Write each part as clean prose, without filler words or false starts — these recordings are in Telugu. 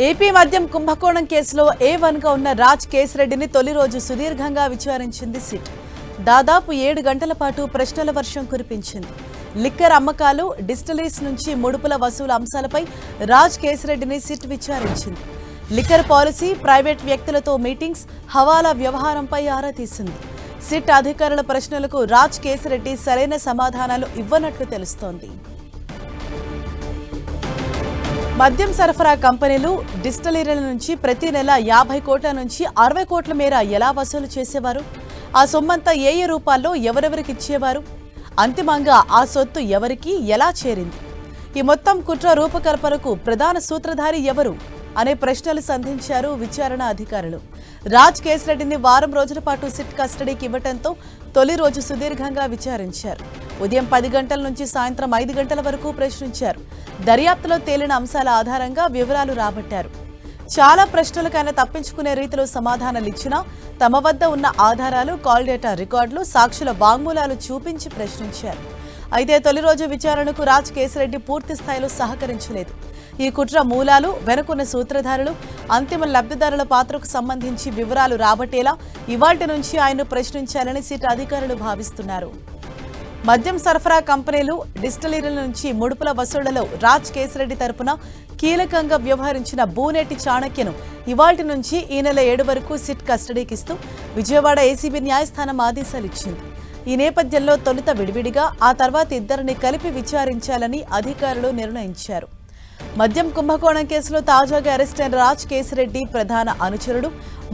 ఏపీ మద్యం కుంభకోణం కేసులో A1గా ఉన్న రాజ్ కేశరెడ్డిని తొలి రోజు సుదీర్ఘంగా విచారించింది సిట్. దాదాపు 7 గంటల పాటు ప్రశ్నల వర్షం కురిపించింది. లిక్కర్ అమ్మకాలు, డిస్టిలరీస్ నుంచి ముడుపుల వసూలు అంశాలపై రాజ్ కేశరెడ్డిని సిట్ విచారించింది. లిక్కర్ పాలసీ, ప్రైవేట్ వ్యక్తులతో మీటింగ్స్, హవాలా వ్యవహారంపై ఆరా తీసింది. సిట్ అధికారుల ప్రశ్నలకు రాజ్ కేశరెడ్డి సరైన సమాధానాలు ఇవ్వనట్లు తెలుస్తోంది. మద్యం సరఫరా కంపెనీలు, డిస్టిలరీల నుంచి ప్రతి నెల 50 కోట్ల నుంచి 60 కోట్ల మేర ఎలా వసూలు చేసేవారు? ఆ సొమ్మంతా ఏ రూపాల్లో ఎవరెవరికి ఇచ్చేవారు? అంతిమంగా ఆ సొత్తు ఎవరికి, ఎలా చేరింది? ఈ మొత్తం కుట్ర రూపకల్పనకు ప్రధాన సూత్రధారి ఎవరు అనే ప్రశ్నలు సంధించారు విచారణ అధికారులు. రాజ్ కేశరెడ్డిని వారం రోజుల పాటు సిట్ కస్టడీకి ఇవ్వడంతో తొలి రోజు సుదీర్ఘంగా విచారించారు. ఉదయం 10 గంటల నుంచి సాయంత్రం 5 గంటల వరకు ప్రశ్నించారు. దర్యాప్తులో తేలిన అంశాల ఆధారంగా వివరాలు రాబట్టారు. చాలా ప్రశ్నలకు ఆయన తప్పించుకునే రీతిలో సమాధానాలు ఇచ్చినా తమ వద్ద ఉన్న ఆధారాలు, కాల్ డేటా రికార్డులు, సాక్షుల వాంగ్మూలాలు చూపించి ప్రశ్నించారు. అయితే తొలి రోజు విచారణకు రాజ్ కేశరెడ్డి పూర్తి స్థాయిలో సహకరించలేదు. ఈ కుట్ర మూలాలు, వెనుకున్న సూత్రధారులు, అంతిమ లబ్ధిదారుల పాత్రకు సంబంధించి వివరాలు రాబట్టేలా ఇవాల్టి నుంచి ఆయన్ను ప్రశ్నించాలని సిట్ అధికారులు భావిస్తున్నారు. మద్యం సరఫరా కంపెనీలు, డిస్టిలరీల నుంచి ముడుపుల వసూళ్లలో రాజ్ కేశరెడ్డి తరపున కీలకంగా వ్యవహరించిన బూనేటి చాణక్యను ఇవాల్టి నుంచి ఈ నెల 7 వరకు సిట్ కస్టడీకిస్తూ విజయవాడ ఏసీబీ న్యాయస్థానం ఆదేశాలిచ్చింది. ఈ నేపథ్యంలో తొలుత విడివిడిగా, ఆ తర్వాత ఇద్దరిని కలిపి విచారించాలని అధికారులు నిర్ణయించారు. మద్యం కుంభకోణం కేసులో తాజాగా అరెస్ట్ అయిన రాజ్ కేశరెడ్డి ప్రధాన అనుచరుడు,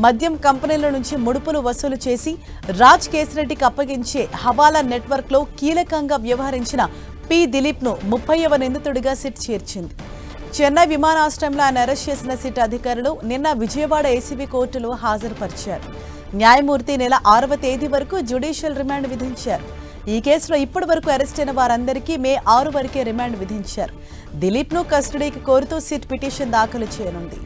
మద్యం కంపెనీల నుంచి ముడుపులు వసూలు చేసి రాజ్ కేశరెడ్డికి అప్పగించే హవాలా నెట్వర్క్లో కీలకంగా వ్యవహరించిన పి. దిలీప్ను 30వ నిందితుడిగా సిట్ చేర్చింది. చెన్నై విమానాశ్రయంలో ఆయన అరెస్ట్ చేసిన సిట్ అధికారులు నిన్న విజయవాడ ఏసీబీ కోర్టులో హాజరుపరిచారు. న్యాయమూర్తి నెల 6వ తేదీ వరకు జ్యుడిషియల్ రిమాండ్ విధించారు. ఈ కేసులో ఇప్పటి వరకు అరెస్ట్ అయిన వారందరికీ మే 6 వరకే రిమాండ్ విధించారు. దిలీప్ను కస్టడీకి కోరుతూ సిట్ పిటిషన్ దాఖలు చేయనుంది.